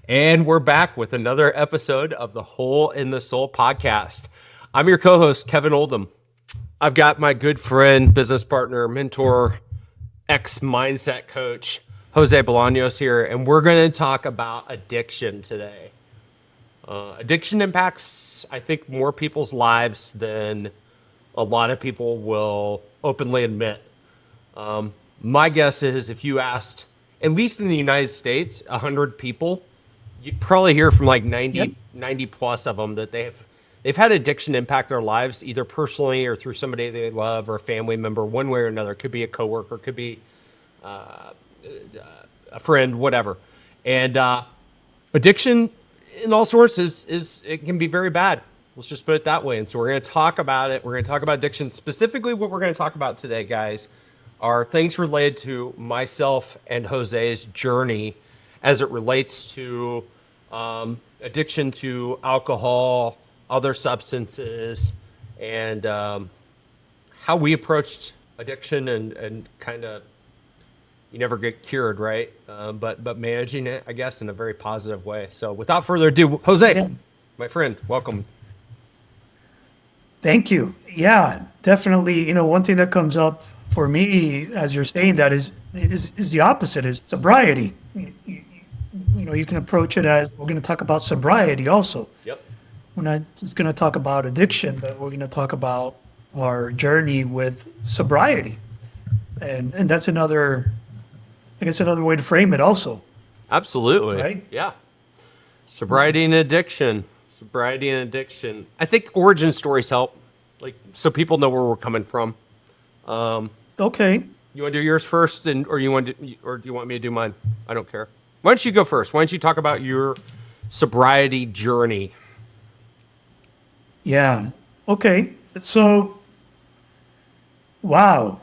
And we're back with another episode of the Hole in the Soul podcast. I'm your co-host, Kevin Oldham. I've got my good friend, business partner, mentor, ex-mindset coach, Jose Bolaños here, and we're going to talk about addiction today. Addiction impacts, I think, more people's lives than a lot of people will openly admit. My guess is if you asked, at least in the United States, 100 people, you'd probably hear from like 90 plus of them that they've had addiction impact their lives, either personally or through somebody they love or a family member, one way or another. It could be a coworker, could be a friend, whatever. And addiction in all sorts is it can be very bad. Let's just put it that way. And so we're going to talk about it. We're going to talk about addiction. Specifically, what we're going to talk about today, guys, are things related to myself and Jose's journey as it relates to addiction to alcohol, other substances, and how we approached addiction and kind of, you never get cured, right? But managing it, I guess, in a very positive way. So without further ado, Jose, my friend, welcome. Thank you. Yeah, definitely. One thing that comes up for me as you're saying that is the opposite, is sobriety. You can approach it as, we're going to talk about sobriety also. Yep. We're not just going to talk about addiction, but we're going to talk about our journey with sobriety. And that's another way to frame it also. Absolutely. Right? Yeah. Sobriety and addiction. I think origin stories help, like, so people know where we're coming from. Okay. You want to do yours first, or do you want me to do mine? I don't care. Why don't you go first? Why don't you talk about your sobriety journey? Yeah. Okay. So, wow.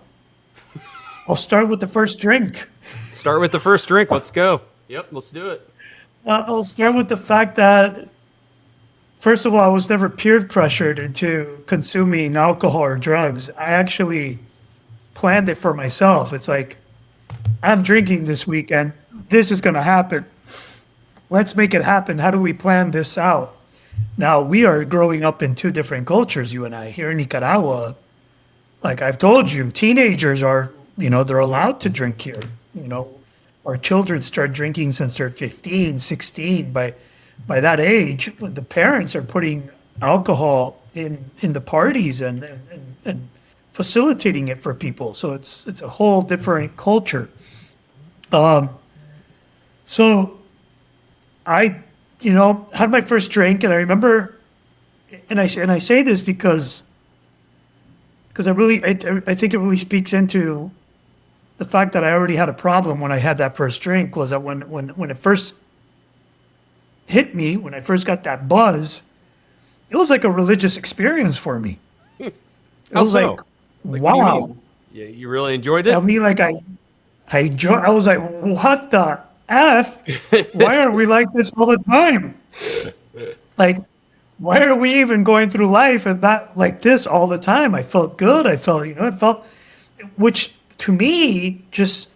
I'll start with the first drink. Start with the first drink. Let's go. Yep, let's do it. I'll start with the fact that, first of all, I was never peer pressured into consuming alcohol or drugs. I actually planned it for myself. It's like, I'm drinking this weekend. This is going to happen. Let's make it happen. How do we plan this out? Now, we are growing up in two different cultures, you and I. Here in Nicaragua, like I've told you, teenagers are, they're allowed to drink here. Our children start drinking since they're 15, 16. By that age, the parents are putting alcohol in the parties and facilitating it for people. So it's a whole different culture. So I, had my first drink, and I remember, and I say this because I think it really speaks into the fact that I already had a problem when I had that first drink. Was that when it first hit me, when I first got that buzz, it was like a religious experience for me. It was like, wow. Yeah, you really enjoyed it? I mean, like I was like, what the F? Why are we like this all the time? Like, why are we even going through life and not like this all the time? I felt good. I felt, which to me just,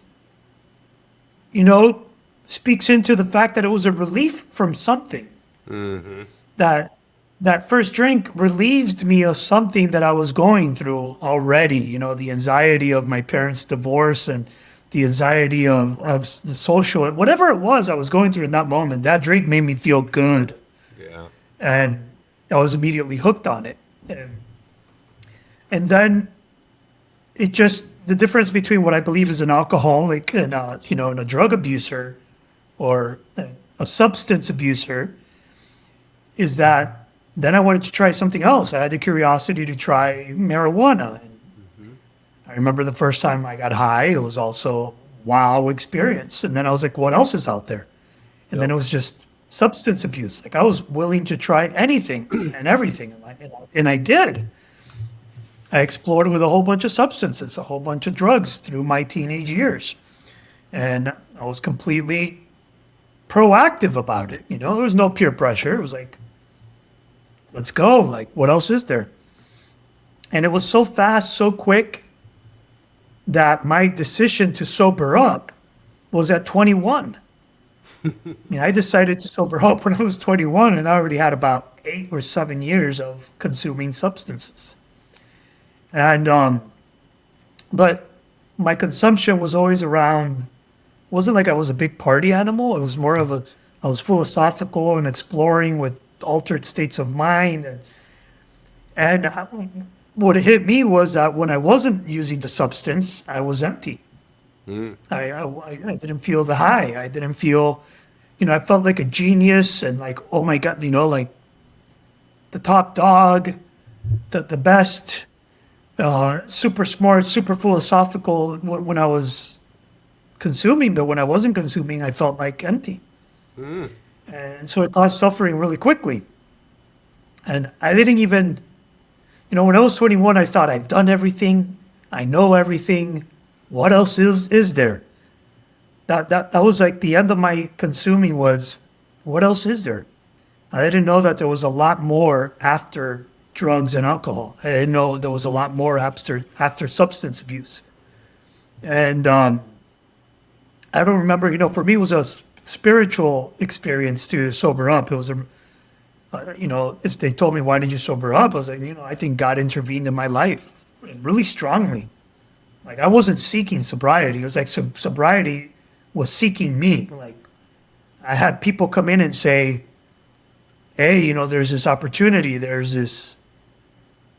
speaks into the fact that it was a relief from something. Mm-hmm. That first drink relieved me of something that I was going through already. The anxiety of my parents' divorce and the anxiety of the social, whatever it was I was going through in that moment. That drink made me feel good. Yeah. And I was immediately hooked on it. And then it just, the difference between what I believe is an alcoholic and a drug abuser or a substance abuser is that then I wanted to try something else. I had the curiosity to try marijuana. Mm-hmm. I remember the first time I got high, it was also a wow experience. And then I was like, what else is out there? And then it was just substance abuse. Like I was willing to try anything and everything. And I did. I explored with a whole bunch of substances, a whole bunch of drugs through my teenage years. And I was completely proactive about it. There was no peer pressure. It was like, let's go. Like, what else is there? And it was so fast, so quick, that my decision to sober up was at 21. I mean, I decided to sober up when I was 21, and I already had about 8 or 7 years of consuming substances. And but my consumption was always around. Wasn't like I was a big party animal. It was more of a. I was philosophical and exploring with altered states of mind, and what hit me was that when I wasn't using the substance, I was empty. I didn't feel the high. I didn't feel, I felt like a genius and like, oh my God, like the top dog, the best, super smart, super philosophical when I was consuming. But when I wasn't consuming, I felt like empty. And so it caused suffering really quickly. And I didn't even, when I was 21, I thought I've done everything. I know everything. What else is there? That was like the end of my consuming was, what else is there? I didn't know that there was a lot more after drugs and alcohol. I didn't know there was a lot more after substance abuse. And I don't remember, for me, it was a spiritual experience to sober up. It was if they told me, why did you sober up? I was like, I think God intervened in my life really strongly. Like I wasn't seeking sobriety. It was like sobriety was seeking me. Like I had people come in and say, hey, there's this opportunity. There's this,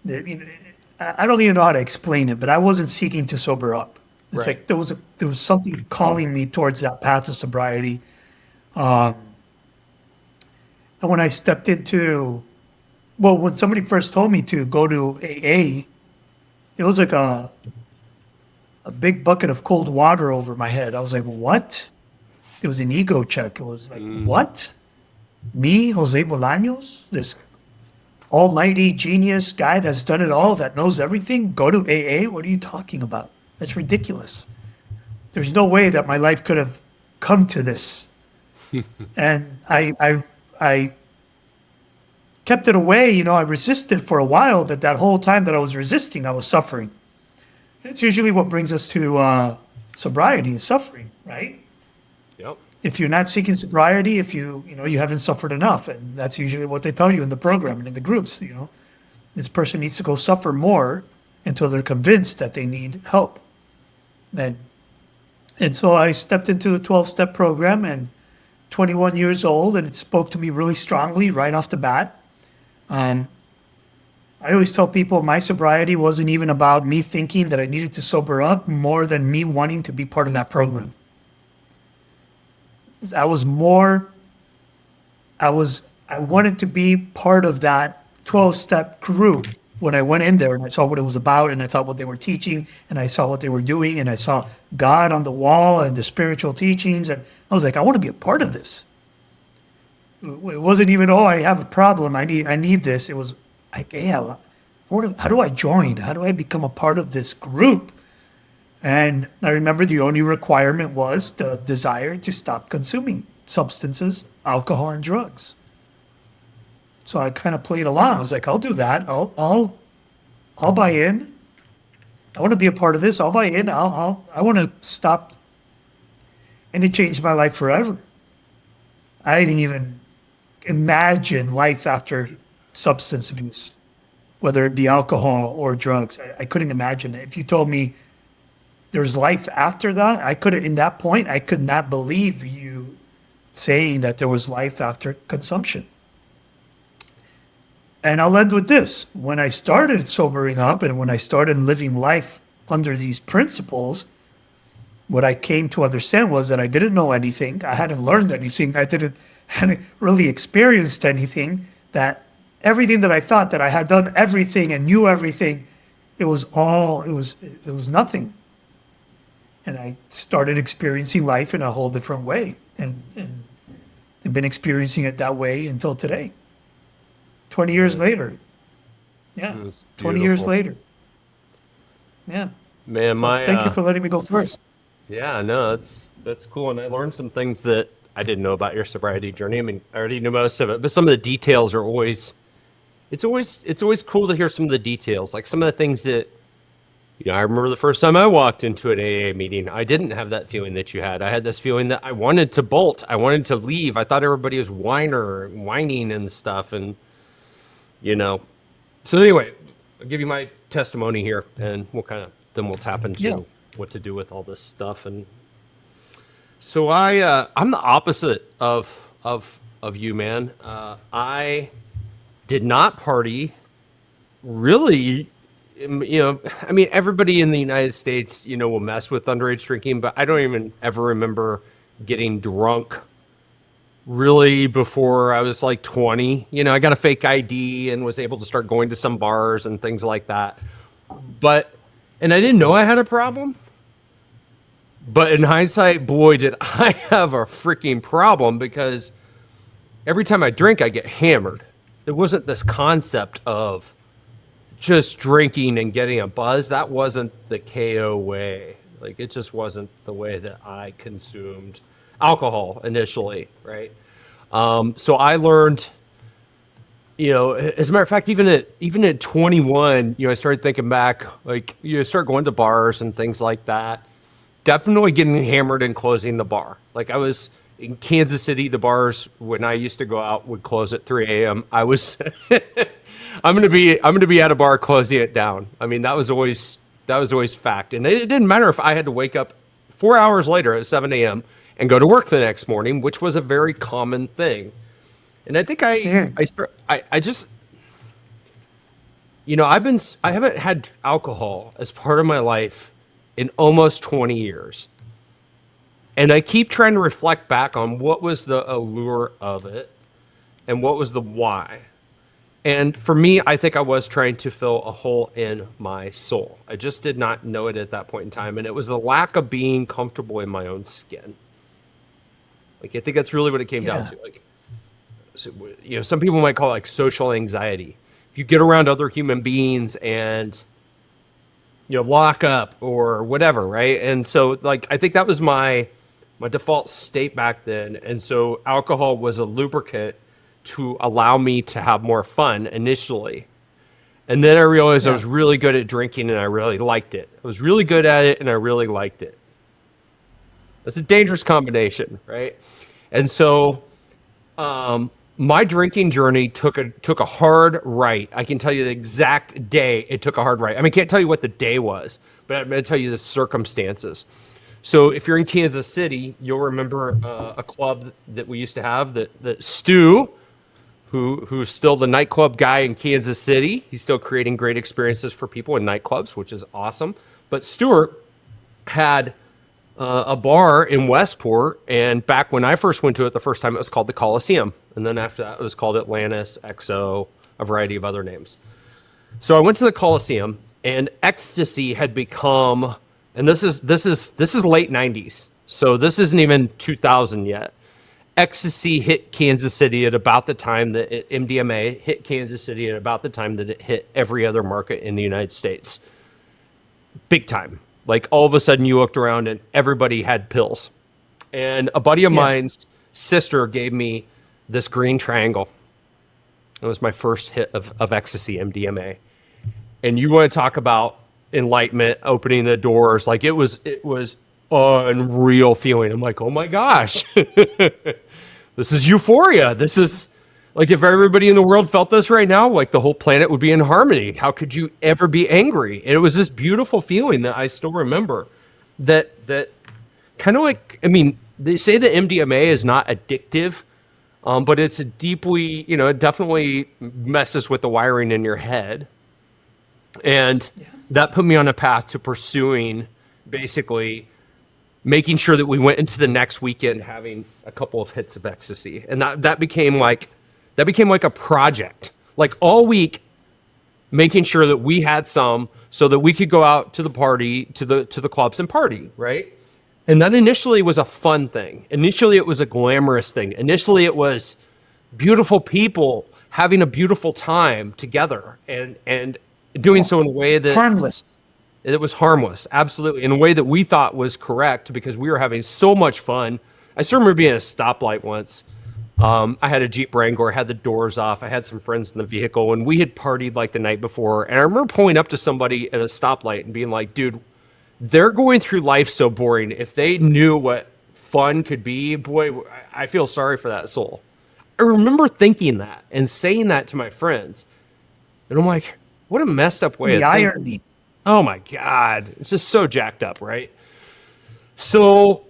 I don't even know how to explain it, but I wasn't seeking to sober up. It's Right. like there was something calling me towards that path of sobriety. And when I stepped when somebody first told me to go to AA, it was like a big bucket of cold water over my head. I was like, what? It was an ego check. It was like, what? Me, Jose Bolaños, this almighty genius guy that's done it all, that knows everything, go to AA? What are you talking about? That's ridiculous. There's no way that my life could have come to this. And I kept it away. I resisted for a while, but that whole time that I was resisting, I was suffering. It's usually what brings us to sobriety is suffering, right? Yep. If you're not seeking sobriety, if you haven't suffered enough, and that's usually what they tell you in the program and in the groups, this person needs to go suffer more until they're convinced that they need help. And so I stepped into a 12-step program and 21 years old, and it spoke to me really strongly right off the bat. I always tell people my sobriety wasn't even about me thinking that I needed to sober up more than me wanting to be part of that program. I wanted to be part of that 12-step group when I went in there and I saw what it was about and I thought what they were teaching and I saw what they were doing and I saw God on the wall and the spiritual teachings and I was like, I want to be a part of this. It wasn't even, I have a problem. I need this. It was like, yeah, how do I join? How do I become a part of this group? And I remember the only requirement was the desire to stop consuming substances, alcohol, and drugs. So I kind of played along. I was like, I'll do that. I'll buy in. I want to be a part of this. I'll buy in. I want to stop. And it changed my life forever. I didn't even imagine life after substance abuse, whether it be alcohol or drugs. I couldn't imagine it. If you told me there's life after that, in that point, I could not believe you saying that there was life after consumption. And I'll end with this. When I started sobering up and when I started living life under these principles, what I came to understand was that I didn't know anything. I hadn't learned anything. hadn't really experienced anything. That everything that I thought that I had done everything and knew everything, it was nothing. And I started experiencing life in a whole different way. And I've been experiencing it that way until today. 20 years later. Yeah, 20 years later. Yeah. Man, Thank you for letting me go first. Yeah, no, that's cool. And I learned some things that I didn't know about your sobriety journey. I mean, I already knew most of it, but some of the details are always, it's always cool to hear some of the details, like some of the things that, I remember the first time I walked into an AA meeting, I didn't have that feeling that you had. I had this feeling that I wanted to bolt. I wanted to leave. I thought everybody was whining and stuff. And, you know, so anyway, I'll give you my testimony here and then we'll tap into what to do with all this stuff. And so I'm the opposite of you, man. I did not party really. I mean, everybody in the United States, will mess with underage drinking, but I don't even ever remember getting drunk really before I was like 20. I got a fake ID and was able to start going to some bars and things like that. And I didn't know I had a problem. But in hindsight, boy, did I have a freaking problem, because every time I drink, I get hammered. It wasn't this concept of just drinking and getting a buzz. That wasn't the KO way. Like, it just wasn't the way that I consumed alcohol initially, right? So I learned, as a matter of fact, even at 21, I started thinking back, like, start going to bars and things like that. Definitely getting hammered and closing the bar. Like, I was in Kansas City, the bars when I used to go out would close at 3 a.m. I was I'm gonna be at a bar closing it down. I mean, that was always fact. And it didn't matter if I had to wake up 4 hours later at 7 a.m. and go to work the next morning, which was a very common thing. And I think I haven't had alcohol as part of my life in almost 20 years. And I keep trying to reflect back on what was the allure of it and what was the why. And for me, I think I was trying to fill a hole in my soul. I just did not know it at that point in time. And it was the lack of being comfortable in my own skin. Like, I think that's really what it came down to. Like, some people might call it like social anxiety. If you get around other human beings and lock up or whatever, right? And so, like, I think that was my default state back then. And so alcohol was a lubricant to allow me to have more fun initially. And then I realized I was really good at drinking and I really liked it. I was really good at it and I really liked it. That's a dangerous combination, right? And so my drinking journey took a hard right. I can tell you the exact day it took a hard right. I mean, I can't tell you what the day was, but I'm going to tell you the circumstances. So if you're in Kansas City, you'll remember a club that we used to have, that Stu, who's still the nightclub guy in Kansas City. He's still creating great experiences for people in nightclubs, which is awesome. But Stuart had a bar in Westport, and back when I first went to it the first time, it was called the Coliseum, and then after that it was called Atlantis, XO, a variety of other names. So I went to the Coliseum, and ecstasy had become, and this is late 90s, so this isn't even 2000 yet. Ecstasy hit Kansas City at about the time that MDMA hit Kansas City at about the time that it hit every other market in the United States. Big time. Like, all of a sudden you looked around and everybody had pills. And a buddy of mine's sister gave me this green triangle. It was my first hit of ecstasy, MDMA. And you want to talk about enlightenment, opening the doors. Like, it was unreal feeling. I'm like, oh my gosh, this is euphoria. This is like, if everybody in the world felt this right now, like, the whole planet would be in harmony. How could you ever be angry? And it was this beautiful feeling that I still remember, that kind of like, I mean, they say that MDMA is not addictive, but it's a deeply, it definitely messes with the wiring in your head. And that put me on a path to pursuing, basically making sure that we went into the next weekend having a couple of hits of ecstasy. And that became like a project, like, all week, making sure that we had some so that we could go out to the party, to the clubs and party, right? And that initially was a fun thing. Initially it was a glamorous thing. Initially it was beautiful people having a beautiful time together and doing so in a way that harmless. It was harmless, absolutely, in a way that we thought was correct, because we were having so much fun. I still remember being at a stoplight once, I had a Jeep Wrangler, had the doors off. I had some friends in the vehicle, and we had partied like the night before. And I remember pulling up to somebody at a stoplight and being like, dude, they're going through life so boring. If they knew what fun could be, boy, I feel sorry for that soul. I remember thinking that and saying that to my friends. And I'm like, what a messed up way The of thinking. irony. Oh my God. It's just so jacked up, right? So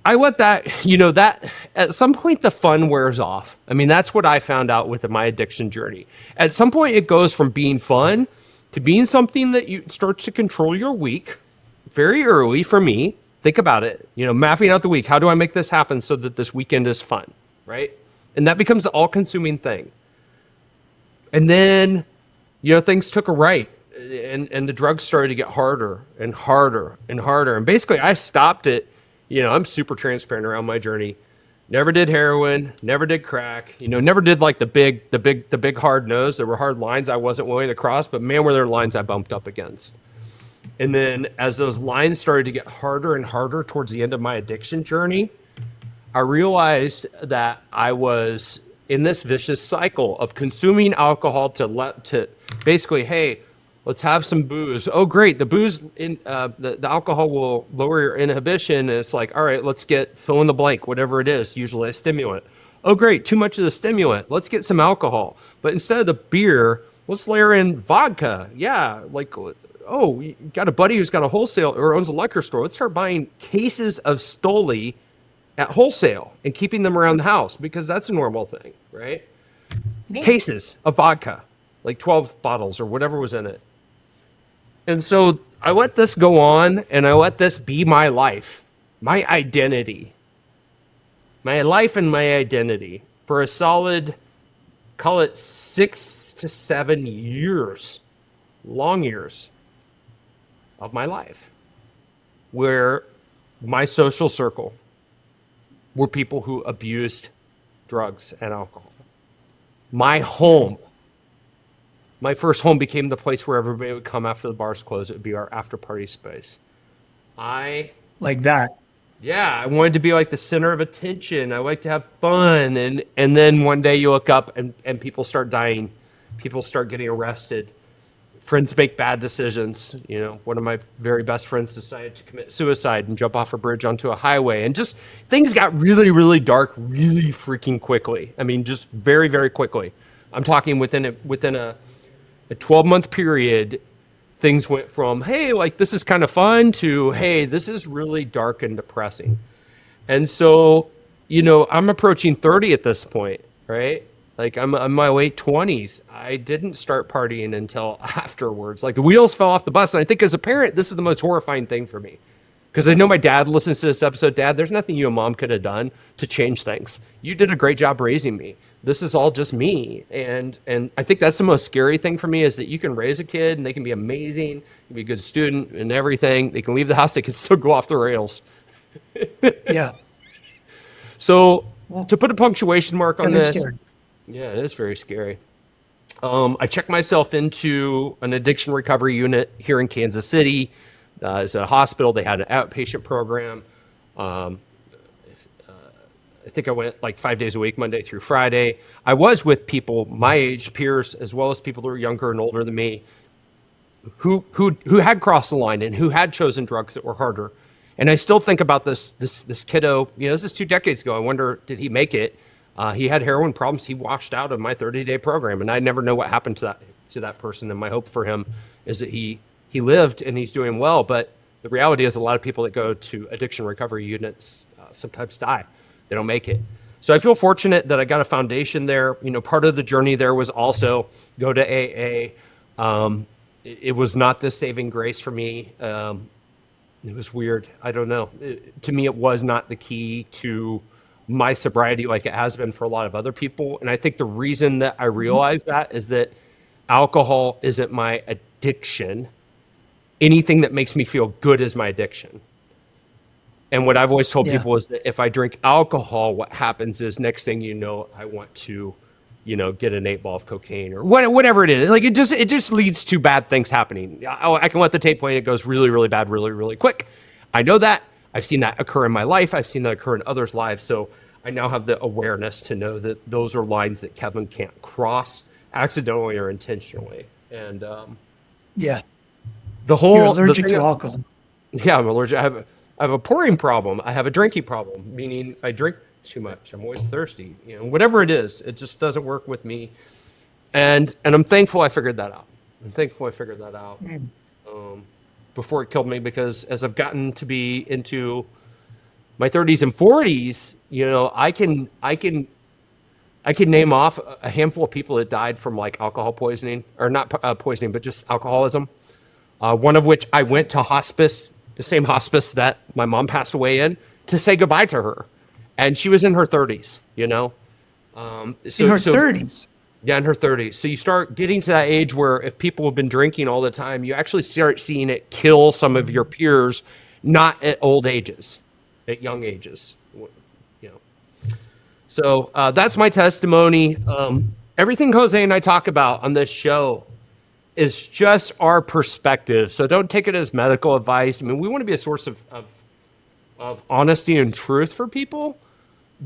I let that, that at some point the fun wears off. I mean, that's what I found out with my addiction journey. At some point it goes from being fun to being something that you starts to control your week very early for me. Think about it, mapping out the week. How do I make this happen so that this weekend is fun, right? And that becomes the all-consuming thing. And then, things took a right. And the drugs started to get harder and harder and harder. And basically I stopped it. I'm super transparent around my journey. Never did heroin, never did crack, never did like the big hard nose. There were hard lines I wasn't willing to cross, but man, were there lines I bumped up against. And then as those lines started to get harder and harder towards the end of my addiction journey, I realized that I was in this vicious cycle of consuming alcohol to basically, hey, let's have some booze. Oh, great. The booze, the alcohol will lower your inhibition. And it's like, all right, let's get fill in the blank, whatever it is, usually a stimulant. Oh, great. Too much of the stimulant. Let's get some alcohol. But instead of the beer, let's layer in vodka. Yeah. Like, oh, you got a buddy who's got a wholesale or owns a liquor store. Let's start buying cases of Stoli at wholesale and keeping them around the house because that's a normal thing, right? Yeah. Cases of vodka, like 12 bottles or whatever was in it. And so I let this go on and I let this be my life, my identity, my life and my identity for a solid, call it 6 to 7 years, long years of my life, where my social circle were people who abused drugs and alcohol. My home, my first home became the place where everybody would come after the bars closed. It would be our after party space. Like that. Yeah, I wanted to be like the center of attention. I like to have fun. And then one day you look up and people start dying. People start getting arrested. Friends make bad decisions. One of my very best friends decided to commit suicide and jump off a bridge onto a highway. And just things got really, really dark really freaking quickly. I mean, just very, very quickly. I'm talking within a 12-month period, things went from, hey, like this is kind of fun to, hey, this is really dark and depressing. And so, I'm approaching 30 at this point, right? Like I'm in my late 20s. I didn't start partying until afterwards. Like the wheels fell off the bus. And I think as a parent, this is the most horrifying thing for me. Because I know my dad listens to this episode. Dad, there's nothing you and mom could have done to change things. You did a great job raising me. This is all just me. And I think that's the most scary thing for me is that you can raise a kid and they can be amazing, can be a good student and everything. They can leave the house, they can still go off the rails. Yeah. So to put a punctuation mark on this, scary. Yeah, it is very scary. I checked myself into an addiction recovery unit here in Kansas City. It's a hospital. They had an outpatient program. I think I went like 5 days a week, Monday through Friday. I was with people my age, peers, as well as people that were younger and older than me, who had crossed the line and who had chosen drugs that were harder. And I still think about this kiddo. This is 2 decades ago. I wonder, did he make it? He had heroin problems. He washed out of my 30-day program, and I never know what happened to that person. And my hope for him is that he lived and he's doing well. But the reality is, a lot of people that go to addiction recovery units sometimes die. They don't make it. So I feel fortunate that I got a foundation there. Part of the journey there was also go to AA. It was not the saving grace for me. It was weird. I don't know. To me, it was not the key to my sobriety like it has been for a lot of other people. And I think the reason that I realized that is that alcohol isn't my addiction. Anything that makes me feel good is my addiction. And what I've always told people is that if I drink alcohol, what happens is next thing you know, I want to, get an 8 ball of cocaine or whatever it is. Like it just leads to bad things happening. I can let the tape play. It goes really, really bad, really, really quick. I know that. I've seen that occur in my life. I've seen that occur in others' lives. So I now have the awareness to know that those are lines that Kevin can't cross accidentally or intentionally. And Yeah. the You're whole the allergic thing, to alcohol. yeah, I'm allergic. I have a pouring problem. I have a drinking problem, meaning I drink too much. I'm always thirsty. You know, whatever it is, it just doesn't work with me. And I'm thankful I figured that out. I'm thankful I figured that out before it killed me, because as I've gotten to be into my 30s and 40s, you know, I can name off a handful of people that died from like alcohol poisoning, or not poisoning, but just alcoholism. One of which I went to hospice, the same hospice that my mom passed away in, to say goodbye to her, and she was in her 30s. You know, In her 30s. yeah, in her 30s. So you start getting to that age where if people have been drinking all the time, you actually start seeing it kill some of your peers, not at old ages, at young ages. You know. So that's my testimony. Everything Jose and I talk about on this show is just our perspective. So don't take it as medical advice. I mean, we want to be a source of honesty and truth for people.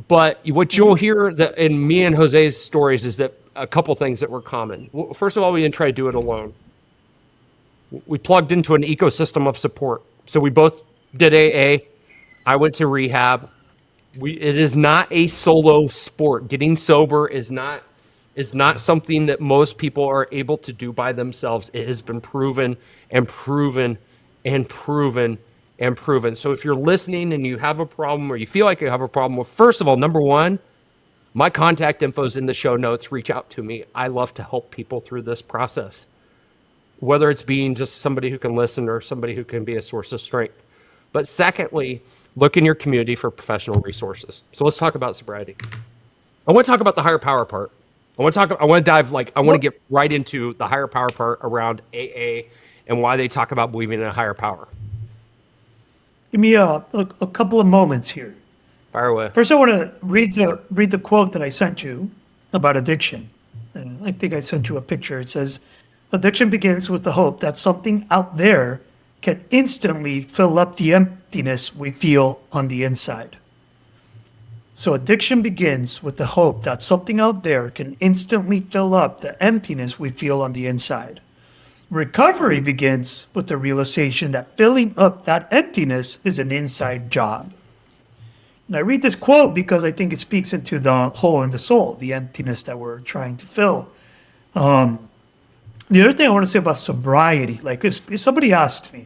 But what you'll hear that in me and Jose's stories is that a couple things that were common. Well, first of all, we didn't try to do it alone. We plugged into an ecosystem of support. So we both did AA. I went to rehab. It is not a solo sport. Getting sober is not something that most people are able to do by themselves. It has been proven and proven and proven and proven. So if you're listening and you have a problem, or you feel like you have a problem, well, first of all, number one, my contact info is in the show notes. Reach out to me. I love to help people through this process, whether it's being just somebody who can listen or somebody who can be a source of strength. But secondly, look in your community for professional resources. So let's talk about sobriety. I want to talk about the higher power part. I want to get right into the higher power part around AA and why they talk about believing in a higher power. Give me a couple of moments here. Fire away. First, I want to read the quote that I sent you about addiction. And I think I sent you a picture. It says, "Addiction begins with the hope that something out there can instantly fill up the emptiness we feel on the inside." So addiction begins with the hope that something out there can instantly fill up the emptiness we feel on the inside. Recovery begins with the realization that filling up that emptiness is an inside job. And I read this quote because I think it speaks into the hole in the soul, the emptiness that we're trying to fill. The other thing I want to say about sobriety, like if somebody asked me,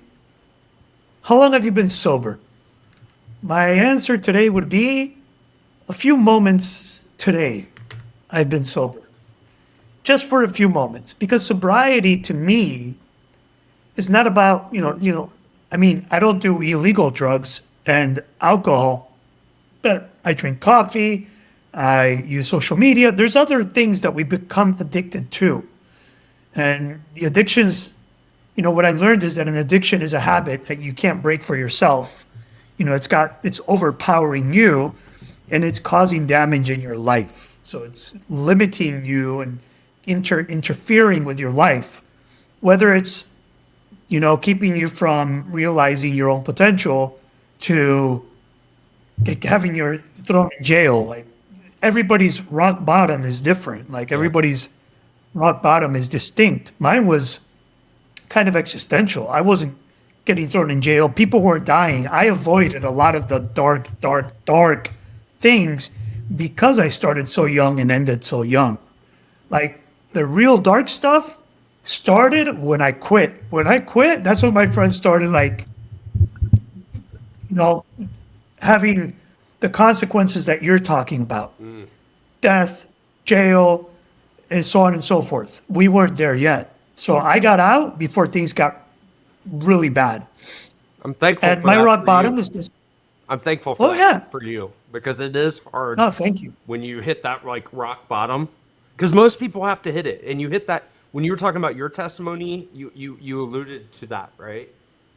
"How long have you been sober?" My answer today would be, a few moments today I've been sober. Just for a few moments. Because sobriety to me is not about, I mean, I don't do illegal drugs and alcohol, but I drink coffee, I use social media. There's other things that we become addicted to. And the addictions, what I learned is that an addiction is a habit that you can't break for yourself. It's overpowering you, and it's causing damage in your life. So it's limiting you and interfering with your life, whether it's, keeping you from realizing your own potential to having you thrown in jail. Like everybody's rock bottom is different. Like everybody's rock bottom is distinct. Mine was kind of existential. I wasn't getting thrown in jail. People weren't dying. I avoided a lot of the dark things because I started so young and ended so young. Like the real dark stuff started when I quit. When I quit, that's when my friends started having the consequences that you're talking about. Death, jail, and so on and so forth. We weren't there yet. So I got out before things got really bad. I'm thankful and for my that rock for bottom you. is just I'm thankful for that for you, because it is hard. Oh, thank you. When you hit that rock bottom, because most people have to hit it, and you hit that. When you were talking about your testimony, you alluded to that, right?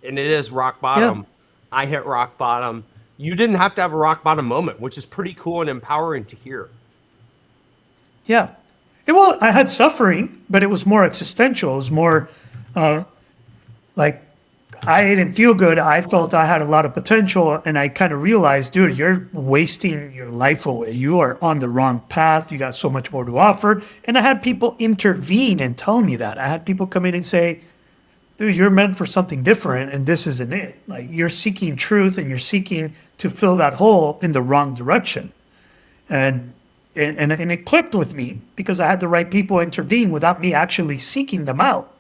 And it is rock bottom. Yeah. I hit rock bottom. You didn't have to have a rock bottom moment, which is pretty cool and empowering to hear. Yeah. Well, I had suffering, but it was more existential. It was more like I didn't feel good. I felt I had a lot of potential, and I kind of realized, dude, you're wasting your life away. You are on the wrong path. You got so much more to offer. And I had people intervene and tell me that. I had people come in and say, dude, you're meant for something different, and this isn't it. Like, you're seeking truth, and you're seeking to fill that hole in the wrong direction. And it clicked with me because I had the right people intervene without me actually seeking them out.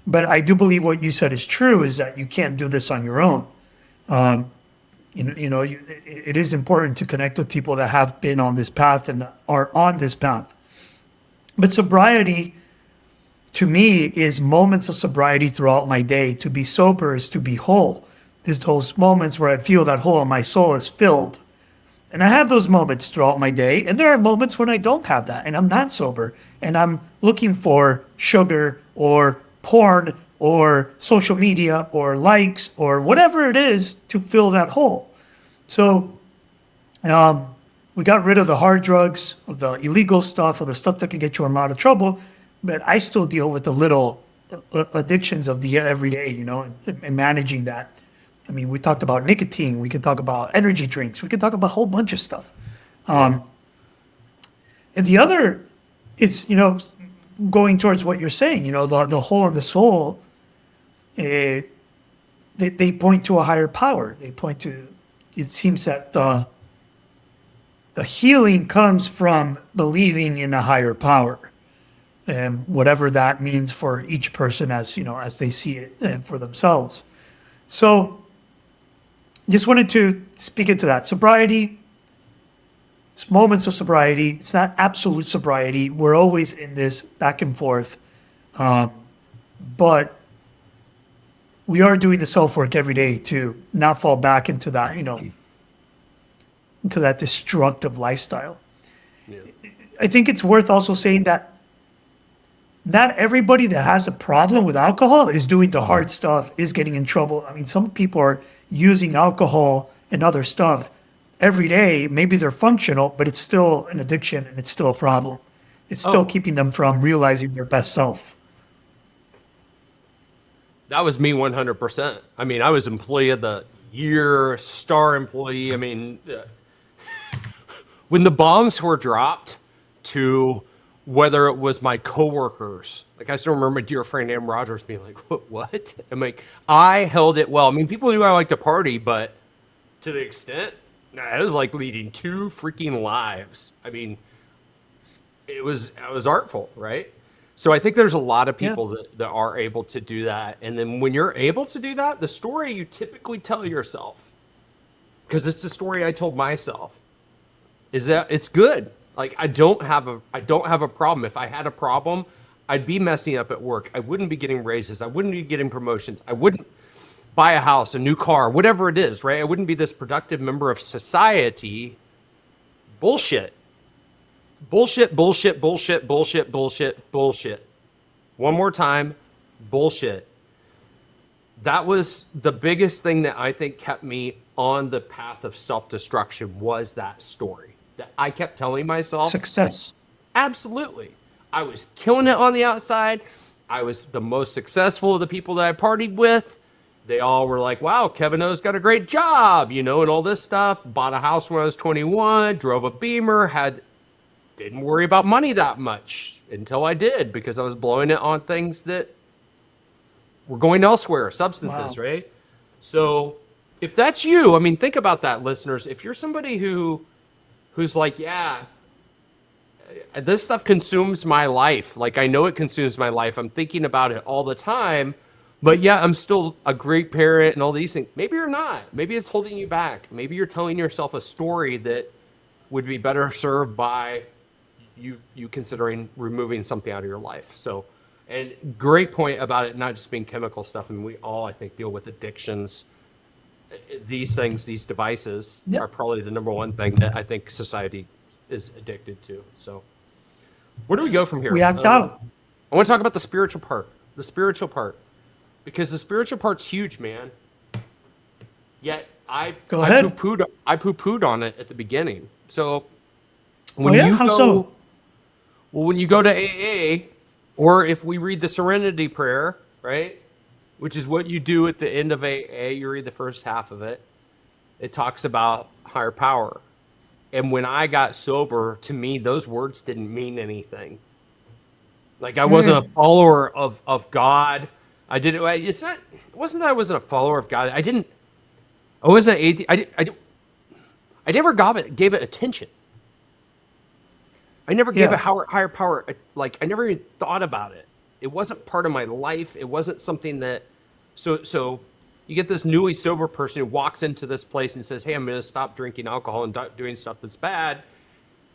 But I do believe what you said is true, is that you can't do this on your own. It is important to connect with people that have been on this path and are on this path. But sobriety, to me, is moments of sobriety throughout my day. To be sober is to be whole. There's those moments where I feel that hole in my soul is filled. And I have those moments throughout my day. And there are moments when I don't have that and I'm not sober. And I'm looking for sugar or porn or social media or likes or whatever it is to fill that hole. So we got rid of the hard drugs, of the illegal stuff, of the stuff that can get you in a lot of trouble. But I still deal with the little addictions of the everyday, and managing that. I mean, we talked about nicotine. We can talk about energy drinks. We can talk about a whole bunch of stuff. And the other is, going towards what you're saying, the hole in the soul, they point to a higher power. They point to, it seems that the healing comes from believing in a higher power, and whatever that means for each person as they see it for themselves. So just wanted to speak into that. Sobriety, it's moments of sobriety. It's not absolute sobriety. We're always in this back and forth. But we are doing the self-work every day to not fall back into that, into that destructive lifestyle. Yeah. I think it's worth also saying that not everybody that has a problem with alcohol is doing the hard stuff, is getting in trouble. I mean, some people are using alcohol and other stuff every day. Maybe they're functional, but it's still an addiction and it's still a problem. It's still keeping them from realizing their best self. That was me 100%. I mean, I was employee of the year, star employee. I mean, when the bombs were dropped to whether it was my coworkers, like I still remember my dear friend Am Rogers being like, what? I'm like, I held it well. I mean, people knew I liked to party, but to the extent, it was like leading 2 freaking lives. I mean, it was artful, right? So I think there's a lot of people that are able to do that. And then when you're able to do that, the story you typically tell yourself, because it's the story I told myself, is that it's good. Like, I don't have a problem. If I had a problem, I'd be messing up at work. I wouldn't be getting raises. I wouldn't be getting promotions. I wouldn't buy a house, a new car, whatever it is, right? I wouldn't be this productive member of society. Bullshit. Bullshit, bullshit, bullshit, bullshit, bullshit, bullshit. One more time, bullshit. That was the biggest thing that I think kept me on the path of self-destruction, was that story that I kept telling myself. Success. Absolutely. I was killing it on the outside. I was the most successful of the people that I partied with. They all were like, wow, Kevin O's got a great job, and all this stuff. Bought a house when I was 21, drove a Beamer, didn't worry about money that much until I did, because I was blowing it on things that were going elsewhere, substances, wow. Right? So if that's you, I mean, think about that, listeners. If you're somebody who's like, yeah, this stuff consumes my life. Like, I know it consumes my life. I'm thinking about it all the time, but yeah, I'm still a great parent and all these things. Maybe you're not. Maybe it's holding you back. Maybe you're telling yourself a story that would be better served by you considering removing something out of your life. So, and great point about it not just being chemical stuff. I mean, we all, I think, deal with addictions. These things, these devices are probably the number one thing that I think society is addicted to. So where do we go from here? We act out. I want to talk about the spiritual part, because the spiritual part's huge, man. Yet I poo-pooed on it at the beginning. So when when you go to AA, or if we read the Serenity Prayer, right? which is what you do at the end of AA. You read the first half of it. It talks about higher power. And when I got sober, to me, those words didn't mean anything. Like I wasn't a follower of God. I didn't. It's not. It wasn't that I wasn't a follower of God. I wasn't atheist. I never gave it attention. I never gave it higher power. Like I never even thought about it. It wasn't part of my life. It wasn't something that. So you get this newly sober person who walks into this place and says, "Hey, I'm going to stop drinking alcohol and doing stuff that's bad."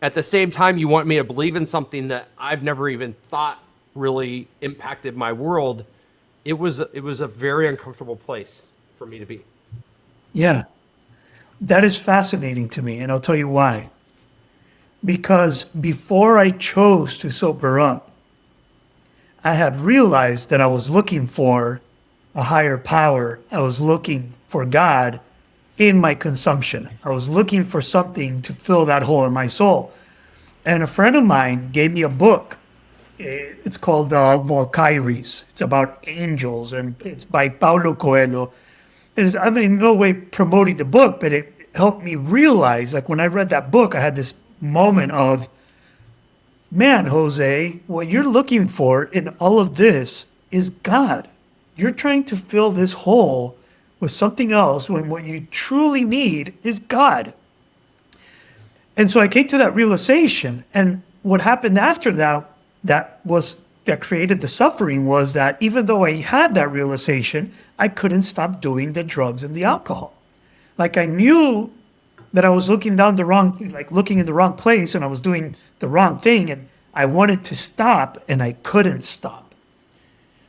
At the same time, you want me to believe in something that I've never even thought really impacted my world. It was a very uncomfortable place for me to be. Yeah. That is fascinating to me, and I'll tell you why. Because before I chose to sober up, I had realized that I was looking for a higher power. I was looking for God in my consumption. I was looking for something to fill that hole in my soul. And a friend of mine gave me a book. It's called Valkyries. It's about angels, and it's by Paulo Coelho. I'm in no way promoting the book, but it helped me realize, like when I read that book, I had this moment of, man, Jose, what you're looking for in all of this is God. You're trying to fill this hole with something else when what you truly need is God. And so I came to that realization. And what happened after that, that created the suffering was that even though I had that realization, I couldn't stop doing the drugs and the alcohol. Like I knew that I was looking in the wrong place, and I was doing the wrong thing, and I wanted to stop and I couldn't stop.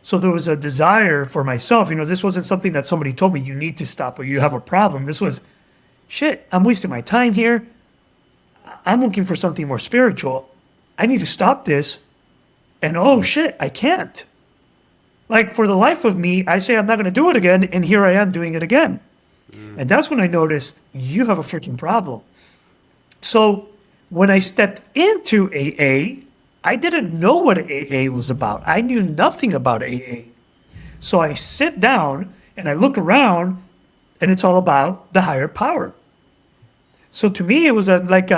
So there was a desire for myself. This wasn't something that somebody told me, you need to stop or you have a problem. This was, shit, I'm wasting my time here. I'm looking for something more spiritual. I need to stop this. And oh shit, I can't. Like for the life of me, I say I'm not going to do it again, and here I am doing it again. And that's when I noticed you have a freaking problem. So when I stepped into AA, I didn't know what AA was about. I knew nothing about AA. So I sit down and I look around, and it's all about the higher power. So to me, it was like,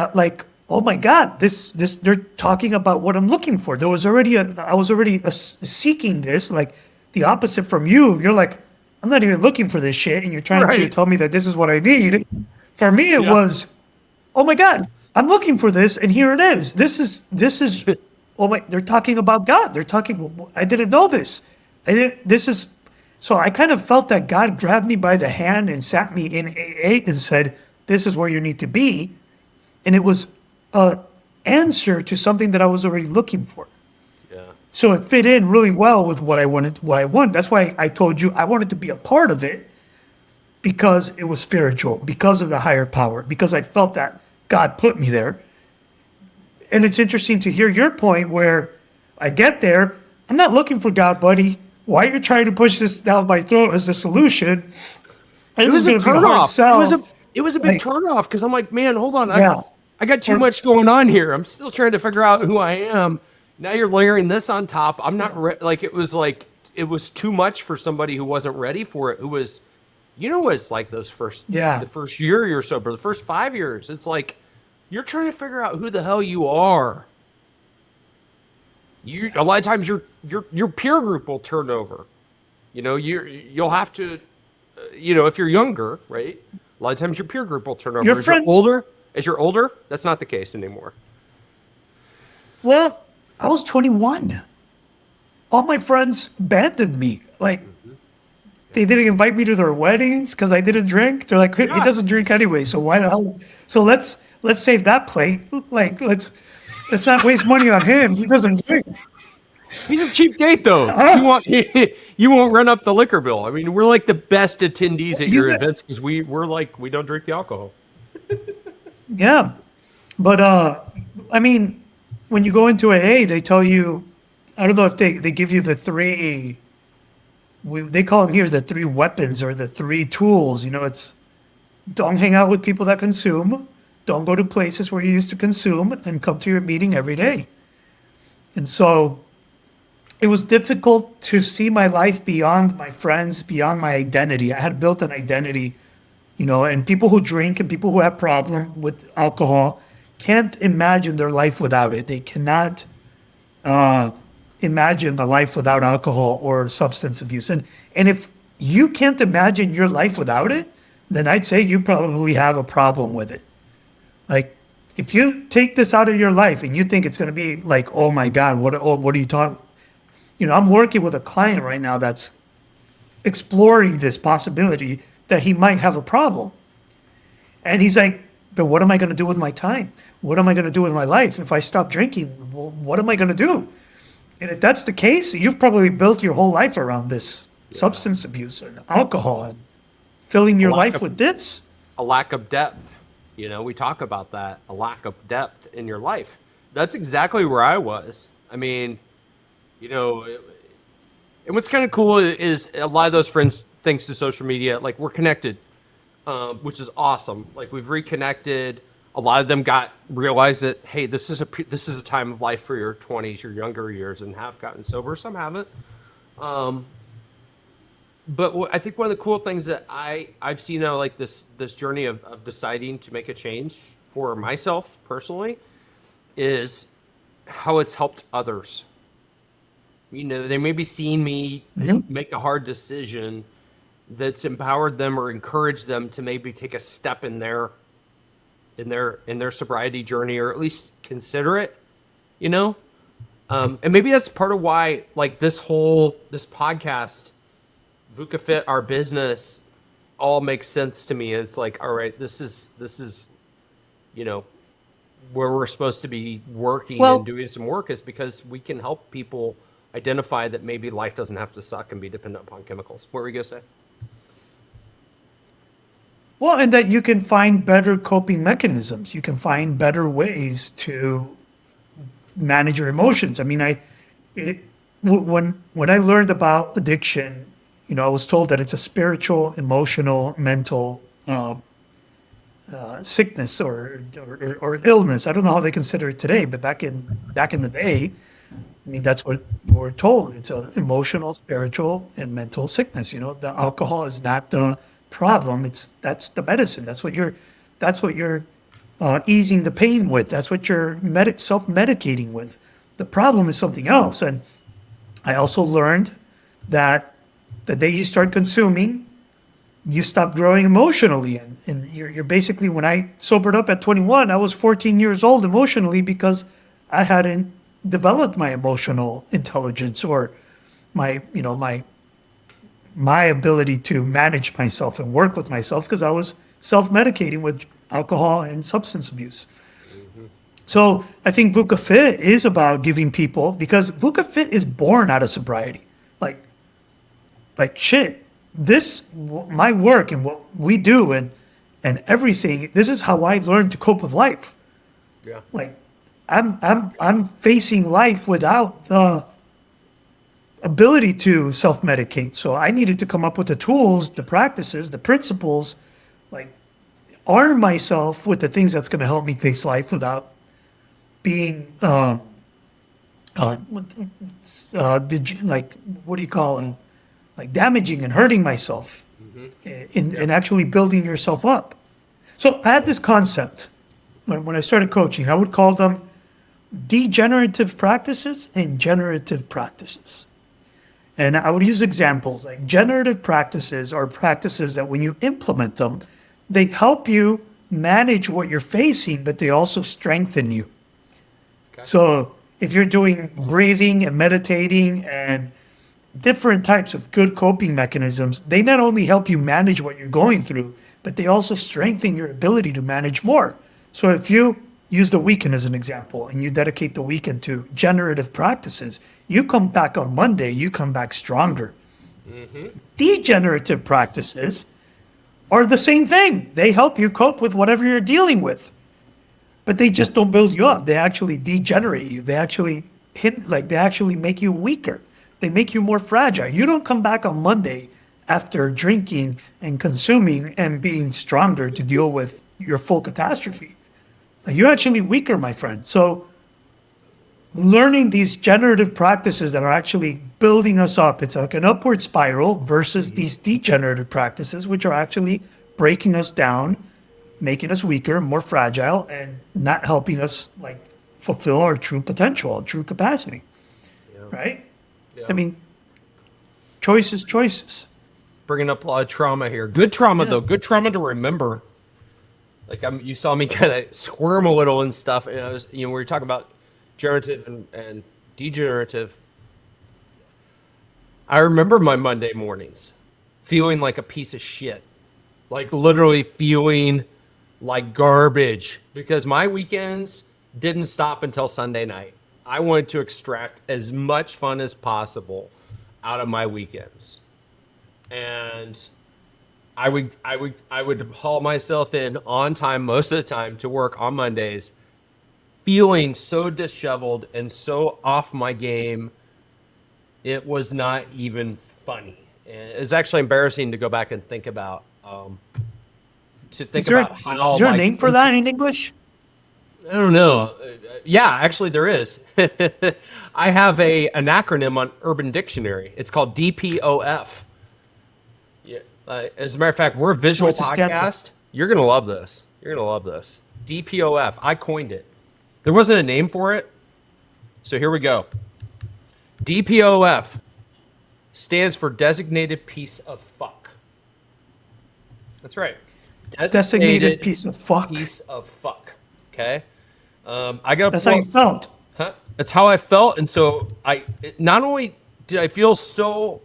oh my God, this they're talking about what I'm looking for. I was already seeking this, like the opposite from you. You're like, I'm not even looking for this shit, and you're trying to tell me that this is what I need. For me, it was, oh my God, I'm looking for this, and here it is. This is, oh my, they're talking about God. They're talking, I didn't know this. So I kind of felt that God grabbed me by the hand and sat me in AA and said, this is where you need to be. And it was an answer to something that I was already looking for. Yeah. So it fit in really well with what I wanted. That's why I told you I wanted to be a part of it, because it was spiritual, because of the higher power, because I felt that God put me there. And it's interesting to hear your point where I get there. I'm not looking for God, buddy. Why are you trying to push this down my throat as a solution? It was a turnoff. It was a big turnoff, because I'm like, man, hold on. I got too much going on here. I'm still trying to figure out who I am. Now you're layering this on top. I'm not it was too much for somebody who wasn't ready for it. Who was, what it's like the first year you're sober, the first 5 years. It's like you're trying to figure out who the hell you are. A lot of times your peer group will turn over. You'll have to, if you're younger, right? A lot of times your peer group will turn over. As you're older, that's not the case anymore. Well, I was 21. All my friends abandoned me. Like, they didn't invite me to their weddings because I didn't drink. They're like, he doesn't drink anyway, so why the hell? So let's save that plate. Like, let's not waste money on him. He doesn't drink. He's a cheap date, though. You won't run up the liquor bill. I mean, we're like the best attendees at your events because we don't drink the alcohol. Yeah, but I mean, when you go into AA, they tell you, I don't know if they give you the three. They call them here the three weapons or the three tools. It's don't hang out with people that consume, don't go to places where you used to consume, and come to your meeting every day. And so it was difficult to see my life beyond my friends, beyond my identity. I had built an identity, and people who drink and people who have problem with alcohol can't imagine their life without it. They cannot imagine a life without alcohol or substance abuse. And if you can't imagine your life without it, then I'd say you probably have a problem with it. Like, if you take this out of your life and you think it's going to be like, oh my God, what are you talking? I'm working with a client right now that's exploring this possibility that he might have a problem. And he's like, but what am I going to do with my time? What am I going to do with my life? If I stop drinking, well, what am I going to do? And if that's the case, you've probably built your whole life around this substance abuse and alcohol and filling your life with this. A lack of depth. We talk about that, a lack of depth in your life. That's exactly where I was. I mean, and what's kind of cool is a lot of those friends, thanks to social media, like we're connected, which is awesome. Like we've reconnected. A lot of them realized that, hey, this is a time of life for your 20s, your younger years, and have gotten sober. Some haven't. But I think one of the cool things that I've seen now, like this journey of deciding to make a change for myself personally, is how it's helped others. They may be seeing me make a hard decision that's empowered them or encouraged them to maybe take a step in their sobriety journey, or at least consider it, and maybe that's part of why, like this podcast, VUCA Fit, our business, all makes sense to me. It's like, all right, this is where we're supposed to be working and doing some work, is because we can help people identify that maybe life doesn't have to suck and be dependent upon chemicals. What were you gonna say? Well, and that you can find better coping mechanisms. You can find better ways to manage your emotions. I mean, when I learned about addiction, I was told that it's a spiritual, emotional, mental sickness or illness. I don't know how they consider it today, but back in the day, I mean, that's what we're told. It's an emotional, spiritual, and mental sickness. The alcohol is not the problem. That's the medicine. That's what you're easing the pain with. That's what you're self-medicating with. The problem is something else. And I also learned that the day you start consuming, you stop growing emotionally. And you're basically, when I sobered up at 21, I was 14 years old emotionally because I hadn't developed my emotional intelligence or my ability to manage myself and work with myself, because I was self-medicating with alcohol and substance abuse. Mm-hmm. So I think VUCA Fit is about giving people, because VUCA Fit is born out of sobriety. Like shit, my work and what we do and everything, this is how I learned to cope with life. Yeah. Like I'm facing life without the ability to self-medicate. So I needed to come up with the tools, the practices, the principles, like arm myself with the things that's going to help me face life without being like damaging and hurting myself, in actually building yourself up. So I had this concept when I started coaching. I would call them degenerative practices and generative practices. And I would use examples like generative practices are practices that when you implement them, they help you manage what you're facing, but they also strengthen you. Okay. So if you're doing breathing and meditating and different types of good coping mechanisms, they not only help you manage what you're going through, but they also strengthen your ability to manage more. So if you use the weekend as an example and you dedicate the weekend to generative practices, you come back on Monday, you come back stronger. Mm-hmm. Degenerative practices are the same thing. They help you cope with whatever you're dealing with, but they just don't build you up. They actually degenerate you. They actually make you weaker. They make you more fragile. You don't come back on Monday after drinking and consuming and being stronger to deal with your full catastrophe. You're actually weaker, my friend. So learning these generative practices that are actually building us up. It's like an upward spiral versus these degenerative practices, which are actually breaking us down, making us weaker, more fragile, and not helping us like fulfill our true potential, our true capacity. Yeah. Right? Yeah. I mean, choices. Bringing up a lot of trauma here. Good trauma though. Good trauma to remember. Like you saw me kind of squirm a little and stuff. And I was, we were talking about generative and degenerative. I remember my Monday mornings feeling like a piece of shit, like literally feeling like garbage because my weekends didn't stop until Sunday night. I wanted to extract as much fun as possible out of my weekends. And I would haul myself in on time most of the time to work on Mondays, feeling so disheveled and so off my game. It was not even funny. And it's actually embarrassing to go back and think about. Is there a name for that in English? I don't know. Yeah, actually there is. I have an acronym on Urban Dictionary. It's called DPOF. Yeah. As a matter of fact, we're a visual podcast. You're going to love this. DPOF. I coined it. There wasn't a name for it. So here we go. DPOF stands for designated piece of fuck. That's right. Designated piece of fuck. Piece of fuck. Okay. I got. That's how you felt. Huh? That's how I felt, and so not only did I feel so,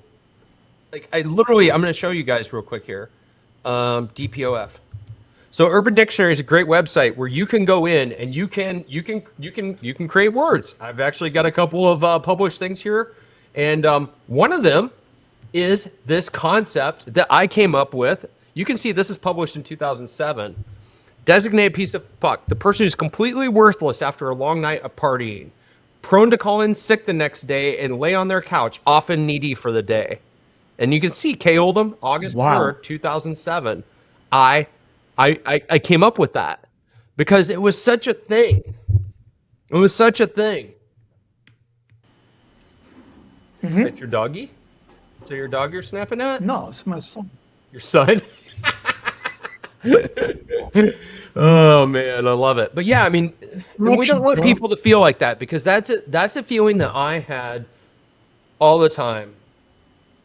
like I'm going to show you guys real quick here. DPOF. So Urban Dictionary is a great website where you can go in and you can create words. I've actually got a couple of published things here, and one of them is this concept that I came up with. You can see this is published in 2007. Designated piece of fuck. The person who's completely worthless after a long night of partying, prone to call in sick the next day and lay on their couch, often needy for the day. And you can see K. Oldham, August 3rd, 2007. I came up with that because it was such a thing. Mm-hmm. That's your doggy? Is that your dog you're snapping at? No, it's my son. Your son? Oh man, I love it. But yeah, I mean, we don't want people to feel like that because that's a feeling that I had all the time.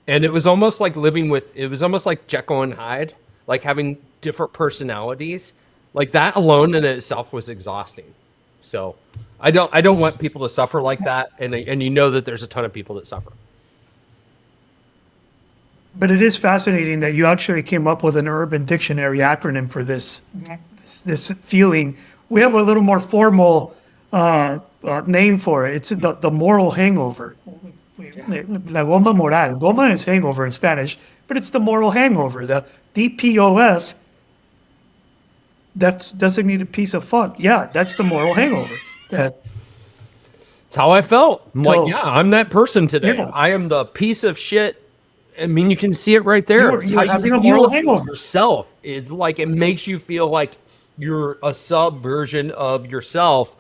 And it was almost like Jekyll and Hyde, like having different personalities. Like that alone in itself was exhausting. So I don't want people to suffer like that. And you know that there's a ton of people that suffer. But it is fascinating that you actually came up with an Urban Dictionary acronym for this feeling. We have a little more formal name for it. It's the moral hangover. La goma moral. Goma is hangover in Spanish, but it's the moral hangover. The DPOF, that's designated piece of fuck. Yeah, that's the moral hangover. Yeah. It's how I felt. I'm that person today. Yeah. I am the piece of shit. I mean, you can see it right there. You're having a moral hangover. Yourself. It's like it makes you feel like you're a sub version of yourself,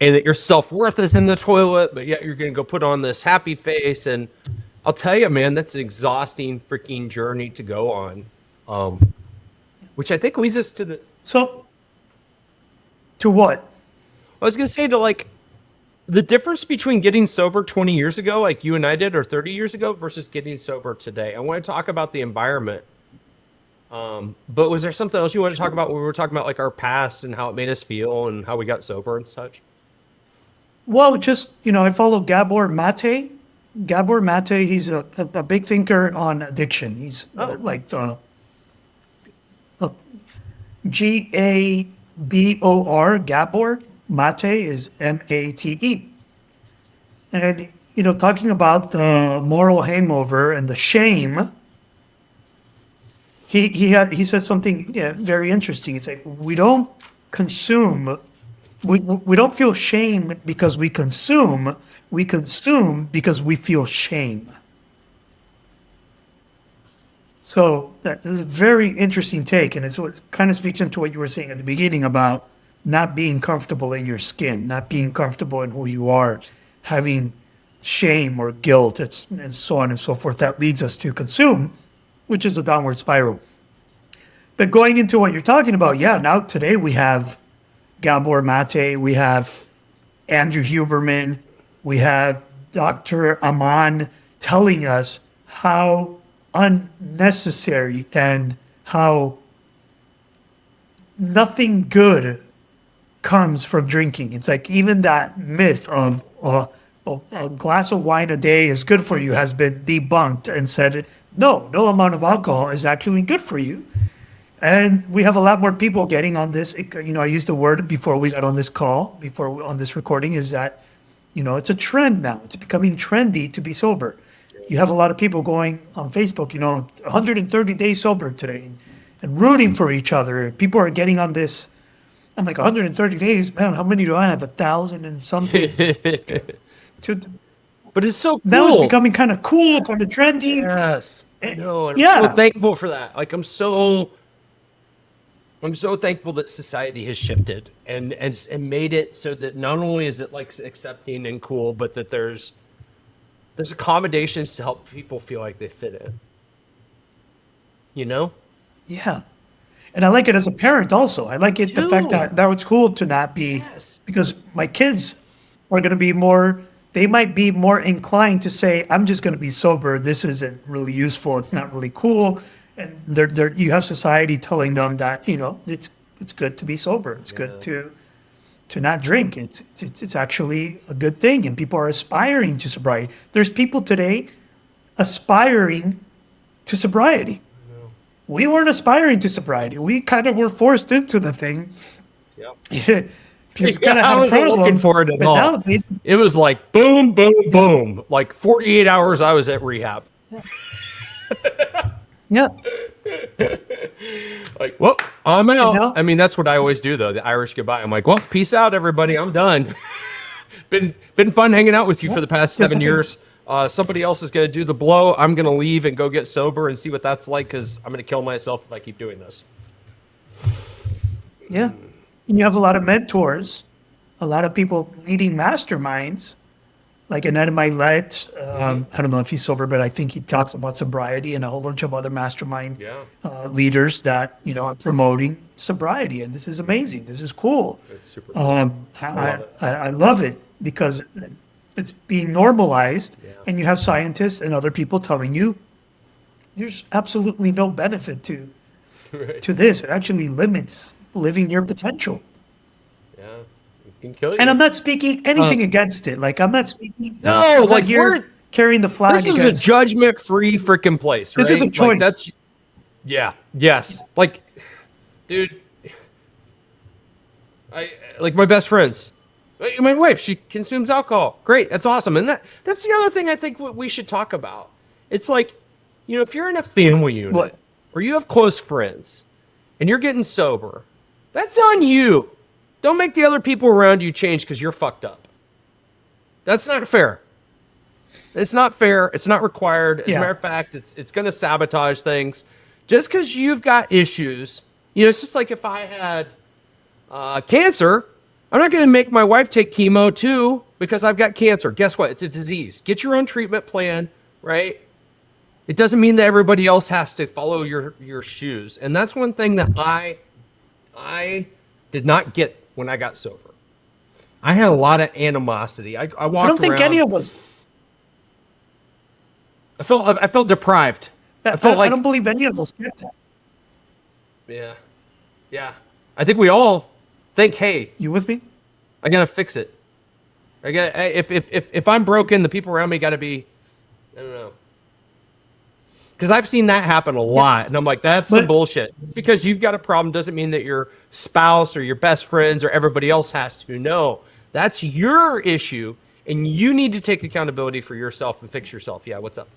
and that your self-worth is in the toilet, but yet you're going to go put on this happy face. And I'll tell you, man, that's an exhausting freaking journey to go on. Which I think leads us to to what? I was going to say to like the difference between getting sober 20 years ago, like you and I did, or 30 years ago, versus getting sober today. I want to talk about the environment. But was there something else you want to talk about when we were talking about like our past and how it made us feel and how we got sober and such? Well, just, I follow Gabor Mate. Gabor Mate, he's a big thinker on addiction. He's Gabor. Gabor. Mate is Mate. And, talking about the moral hangover and the shame, he said something very interesting. It's like, we don't consume, we don't feel shame because we consume because we feel shame. So that is a very interesting take, and it's what kind of speaks into what you were saying at the beginning about not being comfortable in your skin, not being comfortable in who you are, having shame or guilt, and so on and so forth, that leads us to consume, which is a downward spiral. But going into what you're talking about, yeah, now today we have Gabor Mate, we have Andrew Huberman, we have Dr. Aman telling us how unnecessary and how nothing good comes from drinking. It's like even that myth of a glass of wine a day is good for you has been debunked and said, no amount of alcohol is actually good for you. And we have a lot more people getting on this. I used the word before we got on this call, on this recording, is that, it's a trend now. It's becoming trendy to be sober. You have a lot of people going on Facebook, 130 days sober today and rooting for each other. People are getting on this. I'm like, 130 days, man, how many do I have? 1,000 and something. But it's so cool. Now it's becoming kind of cool, kind of trendy. Yes. No, I'm Yeah. so thankful for that. Like, I'm so thankful that society has shifted and made it so that not only is it like accepting and cool, but that there's accommodations to help people feel like they fit in. Yeah. And I like it as a parent also. I like it, the fact that it's cool to not be, Yes. because my kids are going to be they might be more inclined to say, I'm just going to be sober. This isn't really useful. It's not really cool. And you have society telling them that, it's good to be sober. It's good to not drink. It's actually a good thing. And people are aspiring to sobriety. There's people today aspiring to sobriety. We weren't aspiring to sobriety. We kind of were forced into the thing. Yeah. I wasn't looking for it at all. Nowadays, It was like boom, boom, boom. Like 48 hours I was at rehab. yeah. Like, well, I'm out. know? I mean, that's what I always do, though. The Irish goodbye. I'm like, well, peace out, everybody. I'm done. been fun hanging out with you for the past 7 years. Somebody else is going to do the blow. I'm going to leave and go get sober and see what that's like, because I'm going to kill myself if I keep doing this. Yeah. And you have a lot of mentors, a lot of people leading masterminds, like Annette Milet. I don't know if he's sober, but I think he talks about sobriety, and a whole bunch of other mastermind leaders that, are promoting sobriety. And this is amazing. This is cool. It's super cool. I love it because it's being normalized, and you have scientists and other people telling you there's absolutely no benefit to this. It actually limits living your potential. Yeah, it can kill you. And I'm not speaking anything against it. Like, I'm not speaking. No, I'm like, not here carrying the flag. This is a judgment-free freaking place. Right? This is a choice. Like, yes. Like, dude, like my best friends. My wife, she consumes alcohol. Great, that's awesome. And that's the other thing I think we should talk about. It's like, if you're in a family unit or you have close friends and you're getting sober, that's on you. Don't make the other people around you change because you're fucked up. That's not fair. It's not fair. It's not required. As a matter of fact, it's going to sabotage things. Just because you've got issues, it's just like if I had cancer, I'm not going to make my wife take chemo too because I've got cancer. Guess what? It's a disease. Get your own treatment plan, right? It doesn't mean that everybody else has to follow your shoes. And that's one thing that I did not get when I got sober. I had a lot of animosity. I walked around. I don't think any of us. I felt deprived. I don't believe any of us get that. Yeah. I think we all think, hey, You with me? I gotta fix it. If I'm broken, the people around me gotta be, I don't know. Because I've seen that happen a lot, and I'm like, that's some bullshit. Because you've got a problem doesn't mean that your spouse or your best friends or everybody else has to. No, that's your issue, and you need to take accountability for yourself and fix yourself. Yeah, what's up?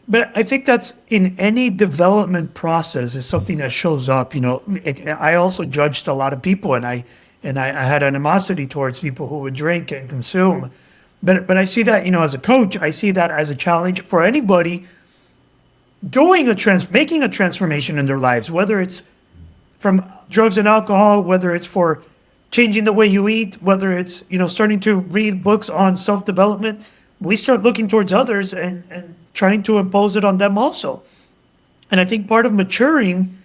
But I think that's in any development process is something that shows up. I also judged a lot of people, and I had animosity towards people who would drink and consume. But I see that, as a coach, I see that as a challenge for anybody doing making a transformation in their lives, whether it's from drugs and alcohol, whether it's for changing the way you eat, whether it's, starting to read books on self-development, we start looking towards others and trying to impose it on them also. And I think part of maturing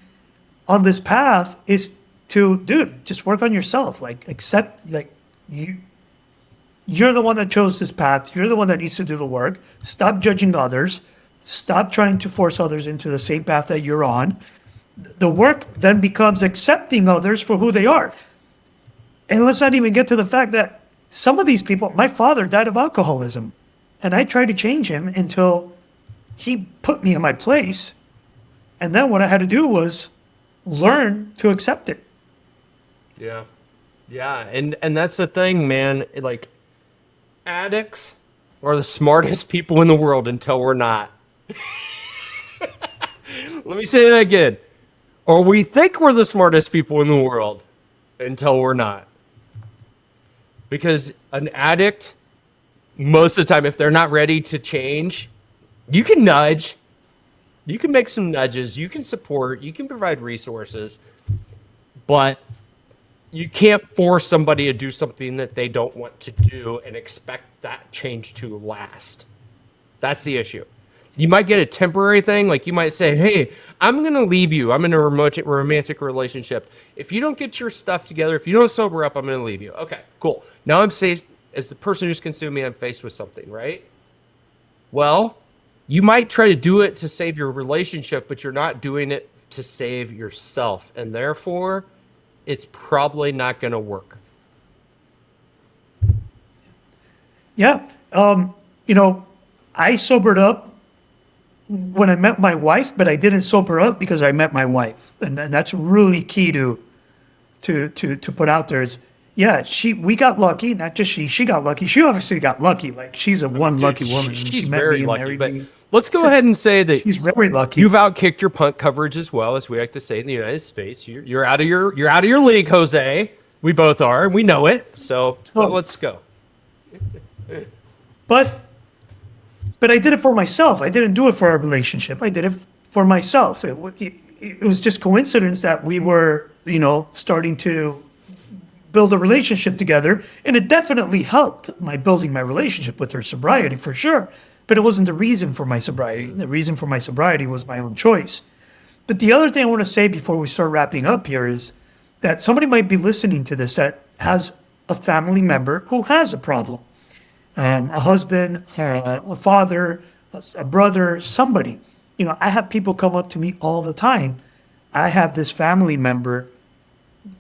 on this path is to, dude, just work on yourself. Like, accept, like, you're the one that chose this path. You're the one that needs to do the work. Stop judging others. Stop trying to force others into the same path that you're on. The work then becomes accepting others for who they are. And let's not even get to the fact that some of these people, my father died of alcoholism, and I tried to change him until he put me in my place. And then what I had to do was learn to accept it. Yeah. Yeah. And that's the thing, man. Like, addicts are the smartest people in the world until we're not. Let me say that again. Or we think we're the smartest people in the world until we're not. Because an addict, most of the time, if they're not ready to change, you can nudge. You can make some nudges. You can support. You can provide resources. But you can't force somebody to do something that they don't want to do and expect that change to last. That's the issue. You might get a temporary thing. Like, you might say, hey, I'm going to leave you. I'm in a romantic relationship. If you don't get your stuff together, if you don't sober up, I'm going to leave you. Okay, cool. Now I'm saying, as the person who's consuming, I'm faced with something, right? Well, you might try to do it to save your relationship, but you're not doing it to save yourself. And therefore, it's probably not going to work. Yeah. I sobered up when I met my wife, but I didn't sober up because I met my wife. And that's really key to put out there is, yeah, we got lucky, not just she got lucky. She obviously got lucky. Like, she's lucky woman. She's very lucky, but let's go ahead and say that she's very lucky. You've outkicked your punt coverage as well, as we like to say in the United States. You're out of your league, Jose. We both are. We know it. So let's go. But I did it for myself. I didn't do it for our relationship. I did it for myself. It was just coincidence that we were, starting to build a relationship together. And it definitely helped building my relationship with her sobriety, for sure. But it wasn't the reason for my sobriety. The reason for my sobriety was my own choice. But the other thing I want to say before we start wrapping up here is that somebody might be listening to this that has a family member who has a problem. A husband, a father, a brother, somebody. I have people come up to me all the time. I have this family member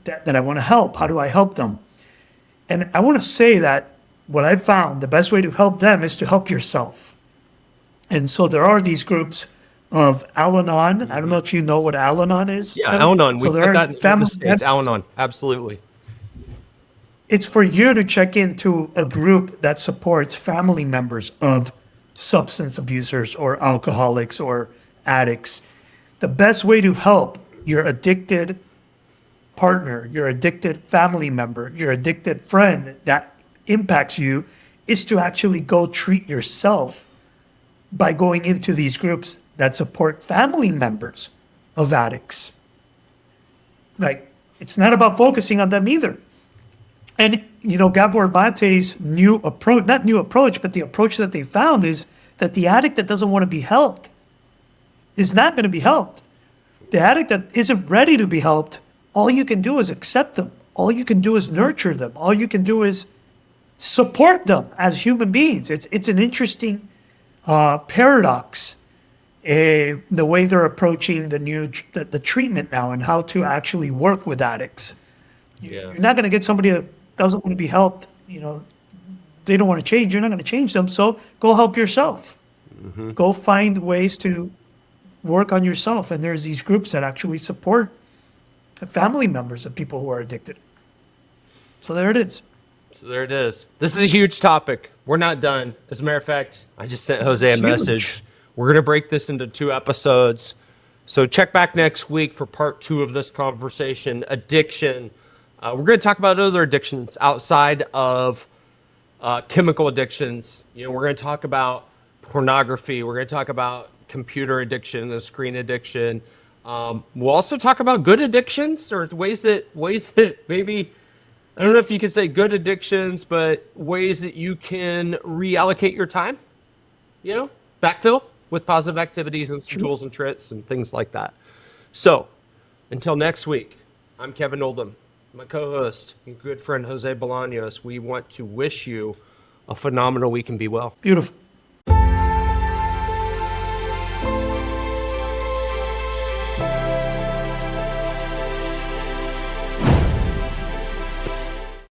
that I want to help. How do I help them? And I want to say that what I've found, the best way to help them is to help yourself. And so there are these groups of Al-Anon. I don't know if you know what Al-Anon is. Yeah, Al-Anon. So We've got that in the States. Al-Anon. Absolutely. It's for you to check into a group that supports family members of substance abusers or alcoholics or addicts. The best way to help your addicted partner, your addicted family member, your addicted friend that impacts you is to actually go treat yourself by going into these groups that support family members of addicts. Like, it's not about focusing on them either. And, Gabor Mate's not new approach, but the approach that they found is that the addict that doesn't want to be helped is not going to be helped. The addict that isn't ready to be helped, all you can do is accept them. All you can do is nurture them. All you can do is support them as human beings. It's an interesting paradox, the way they're approaching the treatment now and how to actually work with addicts. Yeah. You're not going to get somebody that doesn't want to be helped. They don't want to change. You're not going to change them. So go help yourself. Mm-hmm. Go find ways to work on yourself. And there's these groups that actually support family members of people who are addicted. So there it is. This is a huge topic. We're not done. As a matter of fact, I just sent Jose a message. We're going to break this into 2 episodes. So check back next week for part 2 of this conversation, addiction. We're going to talk about other addictions outside of chemical addictions. We're going to talk about pornography. We're going to talk about computer addiction, the screen addiction. We'll also talk about good addictions or ways that maybe, I don't know if you could say good addictions, but ways that you can reallocate your time, backfill with positive activities and some tools and tricks and things like that. So until next week, I'm Kevin Oldham, my co-host and good friend Jose Bolaños. We want to wish you a phenomenal week and be well. Beautiful.